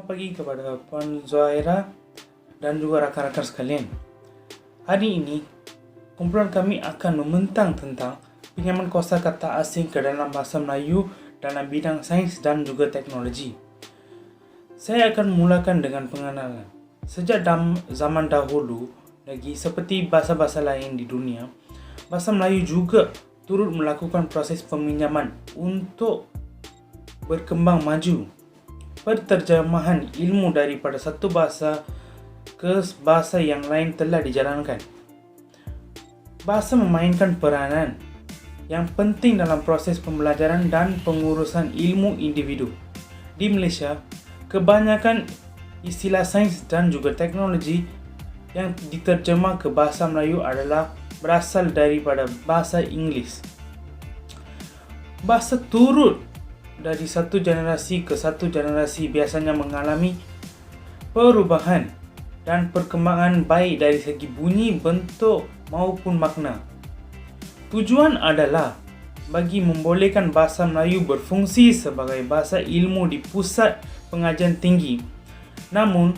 Selamat pagi kepada Puan Zuhaira dan juga rakan-rakan sekalian. Hari ini, kumpulan kami akan membentang tentang pinjaman kosakata asing ke dalam bahasa Melayu dalam bidang sains dan juga teknologi. Saya akan mulakan dengan pengenalan. Sejak zaman dahulu lagi, seperti bahasa-bahasa lain di dunia, bahasa Melayu juga turut melakukan proses peminjaman untuk berkembang maju. Penterjemahan ilmu daripada satu bahasa ke bahasa yang lain telah dijalankan. Bahasa memainkan peranan yang penting dalam proses pembelajaran dan pengurusan ilmu individu. Di Malaysia, kebanyakan istilah sains dan juga teknologi yang diterjemah ke bahasa Melayu adalah berasal daripada bahasa Inggeris. Bahasa turut dari satu generasi ke satu generasi biasanya mengalami perubahan dan perkembangan baik dari segi bunyi, bentuk maupun makna. Tujuan adalah bagi membolehkan bahasa Melayu berfungsi sebagai bahasa ilmu di pusat pengajian tinggi. Namun,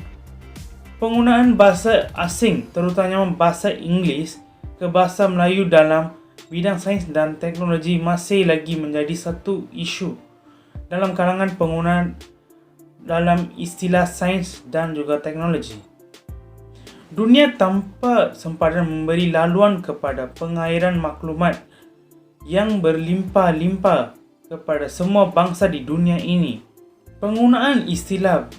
penggunaan bahasa asing, terutamanya bahasa Inggeris, ke bahasa Melayu dalam bidang sains dan teknologi masih lagi menjadi satu isu dalam kalangan penggunaan dalam istilah sains dan juga teknologi. Dunia tanpa sempadan memberi laluan kepada pengairan maklumat yang berlimpah-limpah kepada semua bangsa di dunia ini. Penggunaan istilah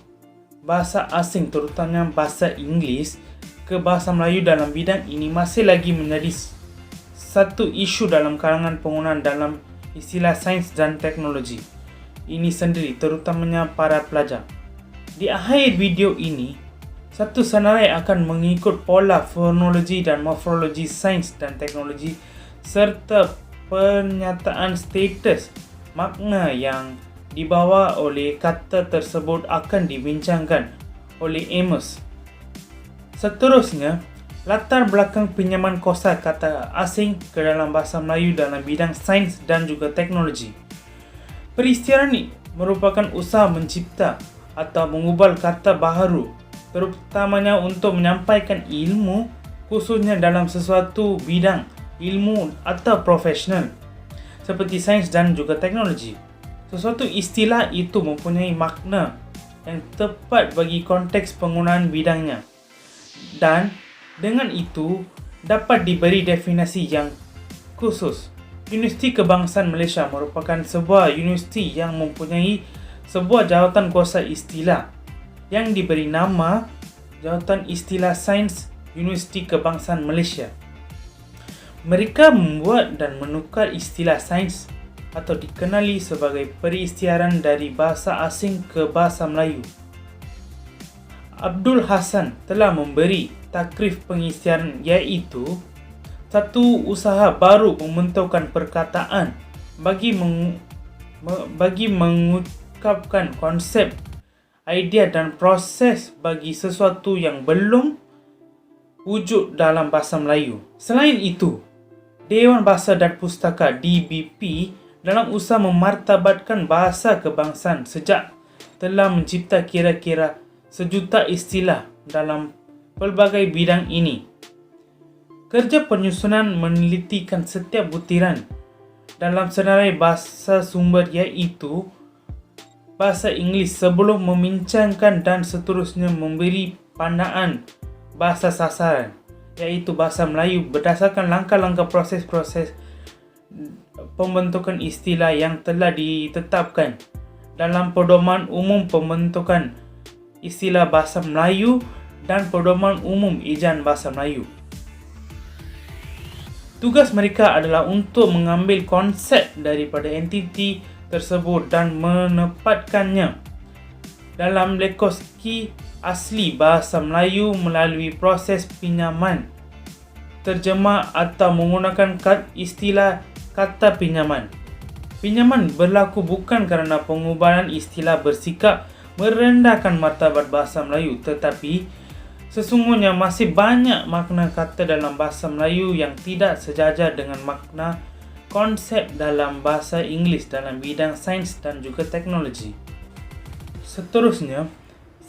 bahasa asing, terutamanya bahasa Inggeris, ke bahasa Melayu dalam bidang ini masih lagi menjadi satu isu dalam kalangan penggunaan dalam istilah sains dan teknologi ini sendiri, terutamanya para pelajar. Di akhir video ini, satu senarai akan mengikut pola fonologi dan morfologi sains dan teknologi serta pernyataan status makna yang dibawa oleh kata tersebut akan dibincangkan oleh Amos. Seterusnya, latar belakang pinjaman kosakata asing ke dalam bahasa Melayu dalam bidang sains dan juga teknologi. Peristiaran ini merupakan usaha mencipta atau mengubah kata baharu, terutamanya untuk menyampaikan ilmu, khususnya dalam sesuatu bidang ilmu atau profesional, seperti sains dan juga teknologi. Sesuatu istilah itu mempunyai makna yang tepat bagi konteks penggunaan bidangnya, dan dengan itu dapat diberi definisi yang khusus. Universiti Kebangsaan Malaysia merupakan sebuah universiti yang mempunyai sebuah jawatan kuasa istilah yang diberi nama Jawatan Istilah Sains Universiti Kebangsaan Malaysia. Mereka membuat dan menukar istilah sains atau dikenali sebagai peristiaran dari bahasa asing ke bahasa Melayu. Abdul Hassan telah memberi takrif pengisytiharan, iaitu satu usaha baru pembentukan perkataan bagi mengungkapkan konsep, idea dan proses bagi sesuatu yang belum wujud dalam bahasa Melayu. Selain itu, Dewan Bahasa dan Pustaka DBP dalam usaha memartabatkan bahasa kebangsaan sejak telah mencipta kira-kira 1 juta istilah dalam pelbagai bidang ini. Kerja penyusunan menelitikan setiap butiran dalam senarai bahasa sumber, iaitu bahasa Inggeris, sebelum membincangkan dan seterusnya memberi pandangan bahasa sasaran, iaitu bahasa Melayu, berdasarkan langkah-langkah proses-proses pembentukan istilah yang telah ditetapkan dalam Pedoman Umum Pembentukan Istilah Bahasa Melayu dan Pedoman Umum Ejaan Bahasa Melayu. Tugas mereka adalah untuk mengambil konsep daripada entiti tersebut dan menempatkannya dalam leksikonik asli bahasa Melayu melalui proses pinjaman, terjemah atau menggunakan istilah kata pinjaman. Pinjaman berlaku bukan kerana pengubahan istilah bersikap merendahkan martabat bahasa Melayu, tetapi sesungguhnya masih banyak makna kata dalam bahasa Melayu yang tidak sejajar dengan makna konsep dalam bahasa Inggeris dalam bidang sains dan juga teknologi. Seterusnya,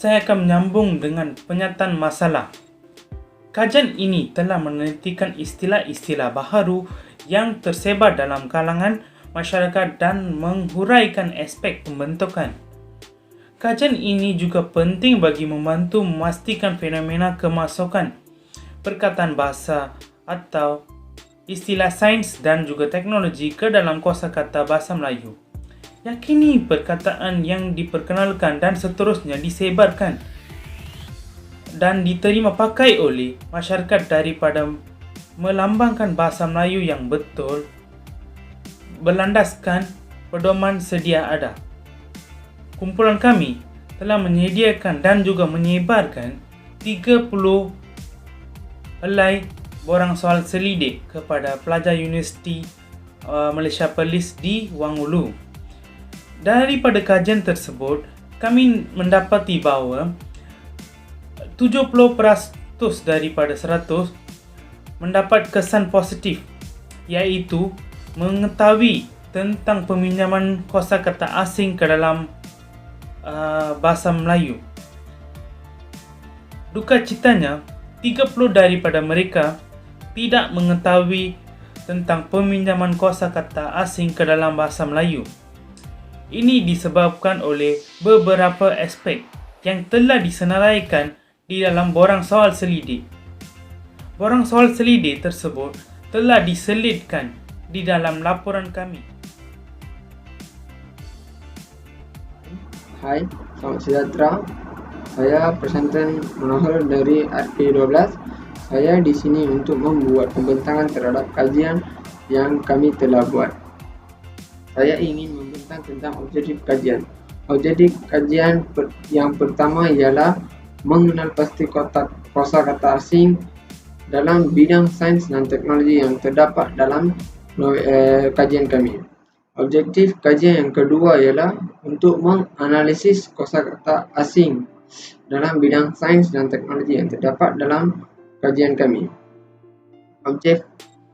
saya akan menyambung dengan penyataan masalah. Kajian ini telah menelitikan istilah-istilah baharu yang tersebar dalam kalangan masyarakat dan menghuraikan aspek pembentukan. Kajian ini juga penting bagi membantu memastikan fenomena kemasukan perkataan bahasa atau istilah sains dan juga teknologi ke dalam kosakata bahasa Melayu. Yakini perkataan yang diperkenalkan dan seterusnya disebarkan dan diterima pakai oleh masyarakat daripada melambangkan bahasa Melayu yang betul berlandaskan pedoman sedia ada. Kumpulan kami telah menyediakan dan juga menyebarkan 30 helai borang soal selidik kepada pelajar Universiti Malaysia Perlis di Wang Ulu. Daripada kajian tersebut, kami mendapati bahawa 70% daripada 100 mendapat kesan positif, iaitu mengetahui tentang peminjaman kosakata asing ke dalam bahasa Melayu. Duka citanya, 30 daripada mereka tidak mengetahui tentang peminjaman kosakata asing ke dalam bahasa Melayu. Ini disebabkan oleh beberapa aspek yang telah disenaraikan di dalam borang soal selidik. Borang soal selidik tersebut telah diselitkan di dalam laporan kami. Hai, selamat sejahtera. Saya presenter Manohar dari RP12. Saya di sini untuk membuat pembentangan terhadap kajian yang kami telah buat. Saya ingin membentang tentang objektif kajian. Objektif kajian yang pertama ialah mengenal pasti kosakata asing dalam bidang sains dan teknologi yang terdapat dalam kajian kami. Objektif kajian yang kedua ialah untuk menganalisis kosakata asing dalam bidang sains dan teknologi yang terdapat dalam kajian kami.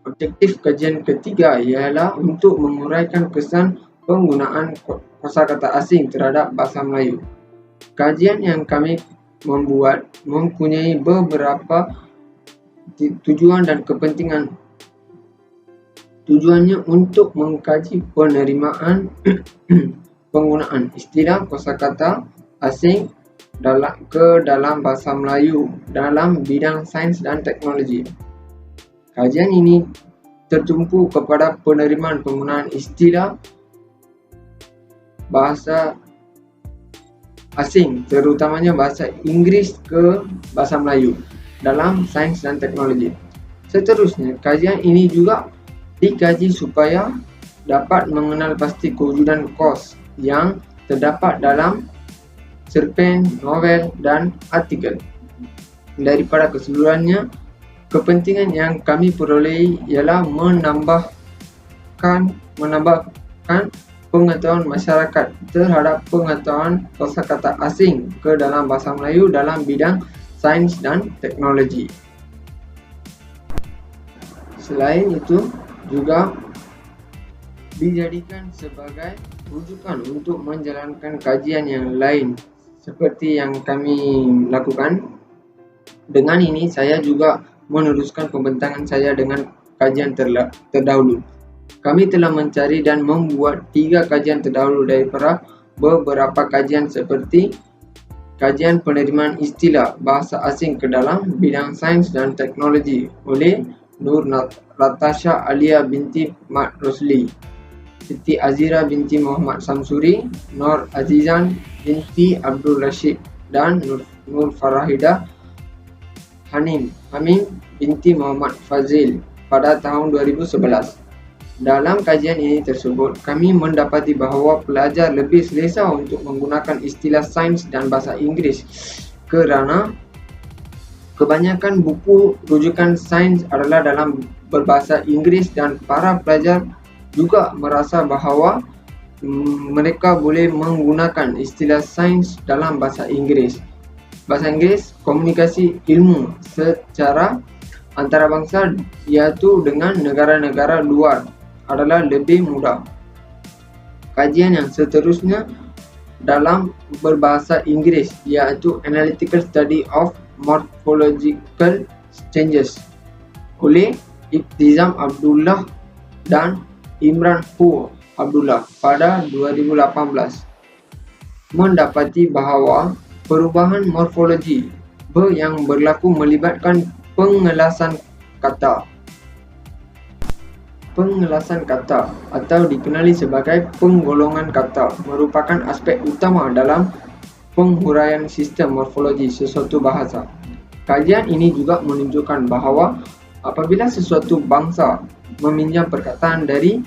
Objektif kajian ketiga ialah untuk menguraikan kesan penggunaan kosakata asing terhadap bahasa Melayu. Kajian yang kami membuat mempunyai beberapa tujuan dan kepentingan. Tujuannya untuk mengkaji penerimaan penggunaan istilah kosakata asing ke dalam bahasa Melayu dalam bidang sains dan teknologi. Kajian ini tertumpu kepada penerimaan penggunaan istilah bahasa asing, terutamanya bahasa Inggeris ke bahasa Melayu dalam sains dan teknologi. Seterusnya, kajian ini juga dikaji supaya dapat mengenal pasti kewujudan kos yang terdapat dalam cerpen, novel, dan artikel. Daripada keseluruhannya, kepentingan yang kami perolehi ialah menambahkan pengetahuan masyarakat terhadap pengetahuan kosakata asing ke dalam bahasa Melayu dalam bidang sains dan teknologi. Selain itu, juga dijadikan sebagai rujukan untuk menjalankan kajian yang lain seperti yang kami lakukan. Dengan ini, saya juga meneruskan pembentangan saya dengan kajian terdahulu. Kami telah mencari dan membuat 3 kajian terdahulu daripada beberapa kajian seperti kajian penerimaan istilah bahasa asing ke dalam bidang sains dan teknologi oleh Nur Natasha Alia binti Mat Rosli, Siti Azira binti Muhammad Samsuri, Nur Azizan binti Abdul Rashid, dan Nur Farahida Hamim binti Muhammad Fazil pada tahun 2011. Dalam kajian ini tersebut, kami mendapati bahawa pelajar lebih selesa untuk menggunakan istilah sains dan bahasa Inggeris kerana kebanyakan buku rujukan sains adalah dalam berbahasa Inggeris dan para pelajar juga merasa bahawa mereka boleh menggunakan istilah sains dalam bahasa Inggeris. Bahasa Inggeris, komunikasi ilmu secara antarabangsa iaitu dengan negara-negara luar adalah lebih mudah. Kajian yang seterusnya dalam berbahasa Inggeris, iaitu Analytical Study of Morphological Changes oleh Iktizam Abdullah dan Imran Hu Abdullah pada 2018, mendapati bahawa perubahan morfologi yang berlaku melibatkan pengelasan kata. Pengelasan kata atau dikenali sebagai penggolongan kata merupakan aspek utama dalam penghuraian sistem morfologi sesuatu bahasa. Kajian ini juga menunjukkan bahawa apabila sesuatu bangsa meminjam perkataan dari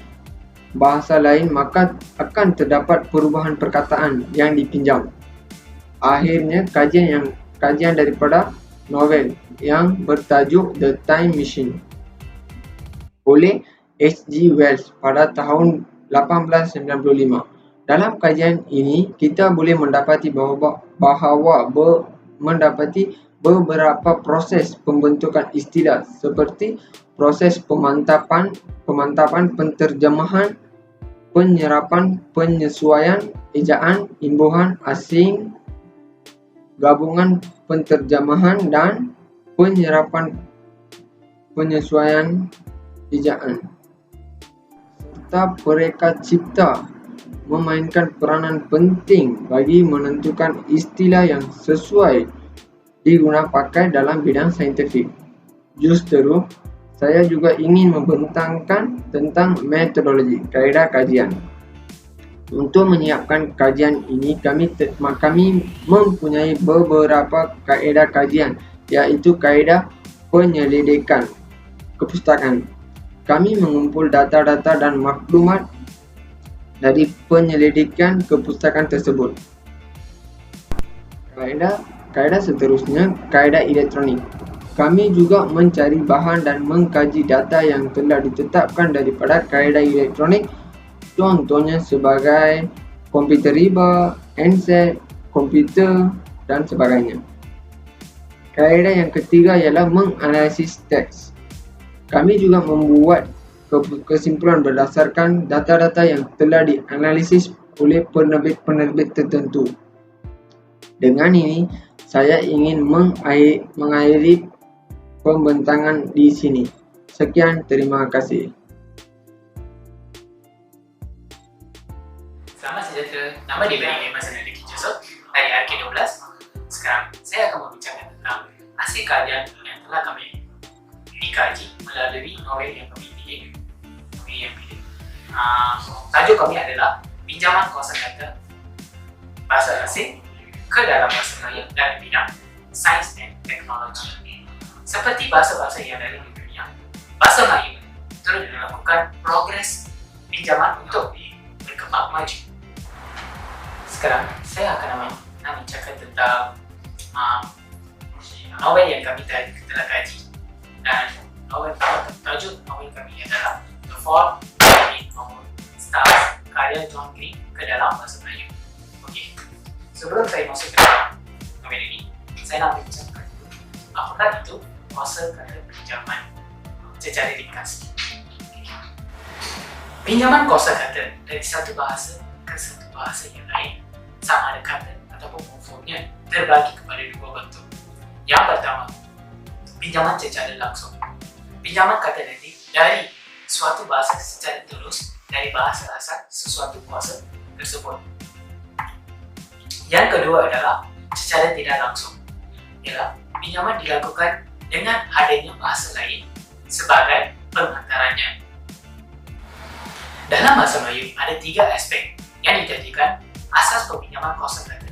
bahasa lain, maka akan terdapat perubahan perkataan yang dipinjam. Akhirnya, kajian daripada novel yang bertajuk The Time Machine oleh H.G. Wells pada tahun 1895. Dalam kajian ini, kita boleh mendapati mendapati beberapa proses pembentukan istilah seperti proses pemantapan, penterjemahan, penyerapan, penyesuaian, ejaan, imbuhan asing, gabungan penterjemahan dan penyesuaian ejaan, serta pereka cipta memainkan peranan penting bagi menentukan istilah yang sesuai digunapakai dalam bidang saintifik. Justeru, saya juga ingin membentangkan tentang metodologi, kaedah kajian. Untuk menyiapkan kajian ini, kami mempunyai beberapa kaedah kajian, iaitu kaedah penyelidikan kepustakaan. Kami mengumpul data-data dan maklumat dari penyelidikan kepustakaan tersebut. Kaedah seterusnya, kaedah elektronik. Kami juga mencari bahan dan mengkaji data yang telah ditetapkan daripada kaedah elektronik, contohnya sebagai komputer riba, handset, komputer, dan sebagainya. Kaedah yang ketiga ialah menganalisis teks. Kami juga membuat kesimpulan berdasarkan data-data yang telah dianalisis oleh penerbit-penerbit tertentu. Dengan ini, saya ingin mengakhiri pembentangan di sini. Sekian, terima kasih. Selamat sejahtera, nama diberi Mas Anadi Joseph dari RK12. Sekarang, saya akan membincangkan tentang hasil kajian yang telah kami dikaji melalui novel yang kami pilih. Tajuk kami adalah pinjaman kosakata bahasa asing ke dalam bahasa Melayu dalam bidang sains dan teknologi. Seperti bahasa-bahasa yang lain di dunia, bahasa Melayu turut melakukan progres pinjaman untuk berkembang maju. Sekarang saya akan membincangkan tentang novel yang kami telah kaji, dan tajuk novel kami adalah The Fall in Our Stars karya John Green ke dalam bahasa Melayu. Okey, sebelum saya masuk ke dalam novel ini, saya nak bincangkan dulu apakah itu kuasa kata pinjaman secara ringkas. Pinjaman kuasa kata dari satu bahasa ke satu bahasa yang lain, sama ada kata ataupun morfemnya terbagi kepada dua bentuk. Yang pertama, pinjaman secara langsung. Pinjaman kata dari suatu bahasa secara terus dari bahasa asal sesuatu kuasa tersebut. Yang kedua adalah secara tidak langsung, ialah pinjaman dilakukan dengan hadirnya bahasa lain sebagai pengantaranya. Dalam bahasa Melayu ada 3 aspek yang dijadikan asas peminjaman kosakata.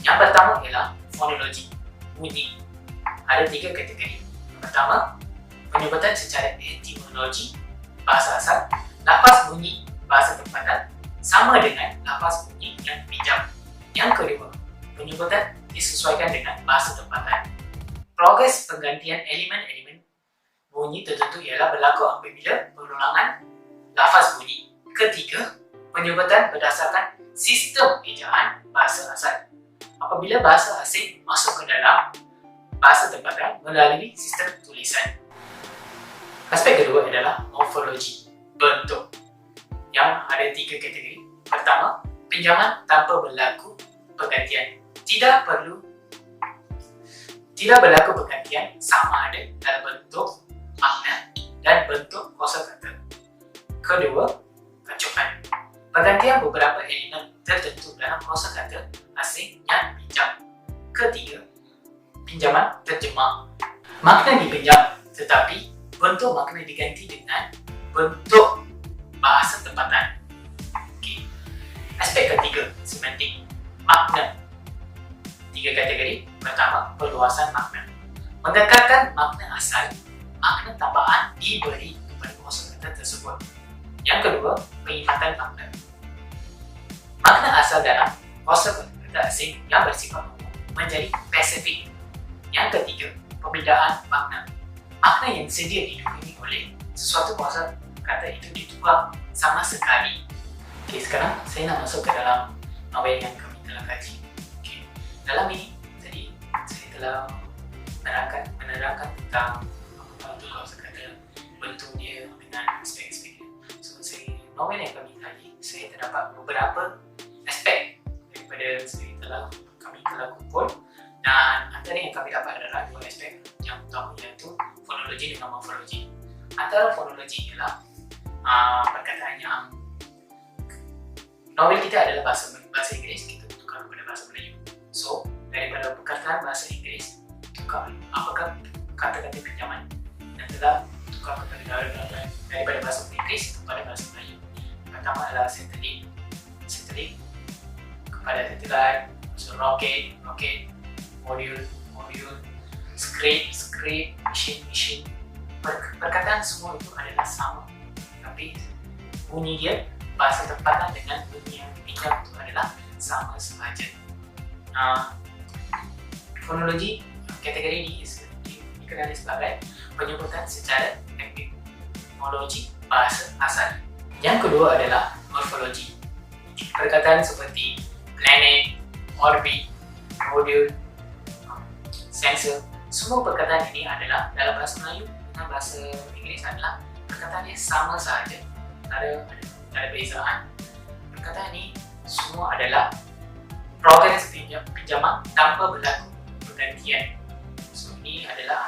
Yang pertama ialah fonologi, bunyi. Ada 3 kategori. Yang pertama, penyebatan secara etimologi bahasa asal. Lafaz bunyi bahasa tempatan sama dengan lafaz bunyi yang dipinjam. Yang kedua, penyebutan disesuaikan dengan bahasa tempatan. Progres penggantian elemen-elemen bunyi tertentu ialah berlaku apabila perulangan lafaz bunyi. Ketiga, penyebutan berdasarkan sistem ejaan bahasa asal. Apabila bahasa asing masuk ke dalam bahasa tempatan melalui sistem tulisan. Aspek kedua adalah morfologi, bentuk, yang ada 3 kategori. Pertama, pinjaman tanpa berlaku pergantian. Tidak berlaku pergantian sama ada dalam bentuk makna dan bentuk kosakata. Kedua, kacukan. Pergantian beberapa elemen tertentu dalam kosakata asing yang dipinjam. Ketiga, pinjaman terjemah. Makna dipinjam tetapi bentuk makna diganti dengan bentuk bahasa tempatan. Okay. Aspek ketiga, semantik. Makna. 3 kategori. Pertama, perluasan makna. Mengekalkan makna asal, makna tambahan diberi kepada kosakata tersebut. Yang kedua, pengikatan makna. Makna asal dalam kosakata asing yang bersifat umum menjadi spesifik. Yang ketiga, perbezaan makna. Makna yang sedia didukung oleh sesuatu kosakata itu ditukar sama sekali. Okay, sekarang saya nak masuk ke dalam novel yang kami telah kaji. Okay. Dalam ini, tadi saya telah menerangkan tentang apa itu kosakata, bentuk dia dengan aspek-aspek dia. So, novel yang kami kaji, saya terdapat beberapa aspek daripada kami telah kumpul, dan antara yang kami dapat adalah 2 aspek yang utama, iaitu fonologi dengan morfologi. Antara fonologi ialah perkataan yang novel kita adalah bahasa Inggeris, kita tukar kepada bahasa Melayu. So, daripada perkataan bahasa Inggeris, tukar apakah kata-kata pinjaman dan telah tukar daripada bahasa Inggeris kepada bahasa Melayu. Pertama adalah satelit kepada satelit, so rocket, modul, script, machine. Perkataan semua itu adalah sama, tapi bunyi dia, bahasa tempatan dengan bunyi yang dipinjam itu adalah sama sahaja. Fonologi kategori ini dikenali sebagai penyebutan secara etimologi bahasa asal. Yang kedua adalah morfologi. Perkataan seperti planet, orbit, modul, sensor, semua perkataan ini adalah dalam bahasa Melayu dengan bahasa Inggeris adalah perkataan yang sama sahaja. Ada perbezaan. Perkataan ini semua adalah progres pinjaman tanpa berlaku pergantian. So, ini adalah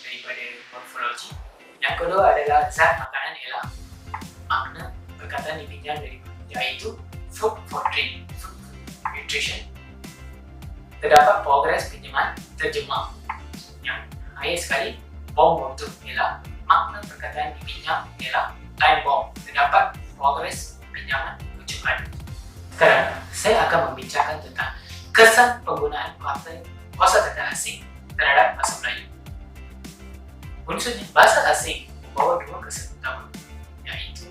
daripada morfologi. Yang kedua adalah zat makanan, ialah makna perkataan dipinjam dari, iaitu food for drink, food nutrition. Terdapat progres pinjaman terjemah. Yang akhir sekali, bom waktu, ialah makna perkataan dipinjam ialah time bomb. Terdapat progres pinjaman kecukupan. Sekarang, saya akan membincangkan tentang kesan penggunaan kosakata asing terhadap bahasa Melayu. Unsurnya, bahasa asing membawa 2 kesan utama, iaitu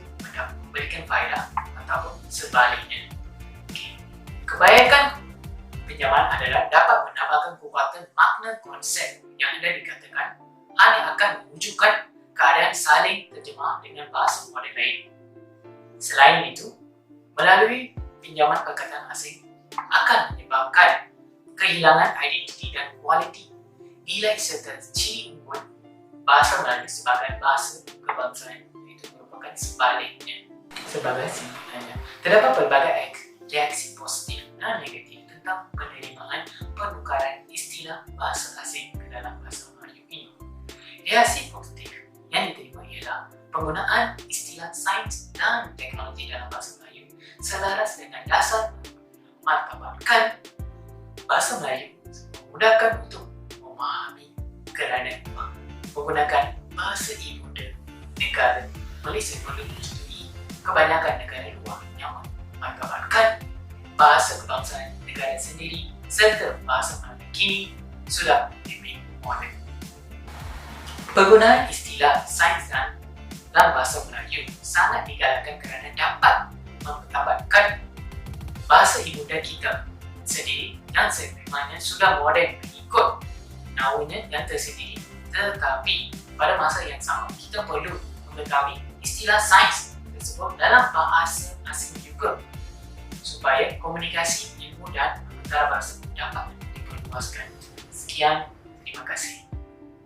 memberikan faedah ataupun sebaliknya. Kebanyakan pinjaman adalah dapat menambahkan kekuatan makna konsep yang anda dikatakan hanya akan mewujudkan keadaan saling terjemah dengan bahasa modern lain. Selain itu, melalui pinjaman perkataan asing akan menyebabkan kehilangan identiti dan kualiti nilai serta ciri unggul bahasa Melayu sebagai bahasa kebangsaan. Itu merupakan sebaliknya. Terdapat pelbagai reaksi positif dan negatif tentang penerimaan penukaran istilah bahasa asing ke dalam bahasa Melayu ini. Reaksi positif yang diterima ialah penggunaan istilah sains dan teknologi dalam bahasa Melayu selaras dengan dasar martabatkan bahasa Melayu memudahkan untuk memahami kerana menggunakan bahasa ibunda negara. Malaysia perlu menyetujui kebanyakan negara luar yang martabatkan bahasa kebangsaan negara sendiri serta bahasa Melayu kini sudah lebih moden. Penggunaan istilah sains dan dalam bahasa Melayu sangat digalakkan kerana dapat mempertabatkan bahasa ibunda kita sendiri yang sebenarnya sudah moden mengikut naunnya yang tersendiri. Tetapi pada masa yang sama, kita perlu mengetahui istilah sains tersebut dalam bahasa asing juga supaya komunikasi ilmu dan antarabangsa dapat diperluaskan. Sekian, terima kasih.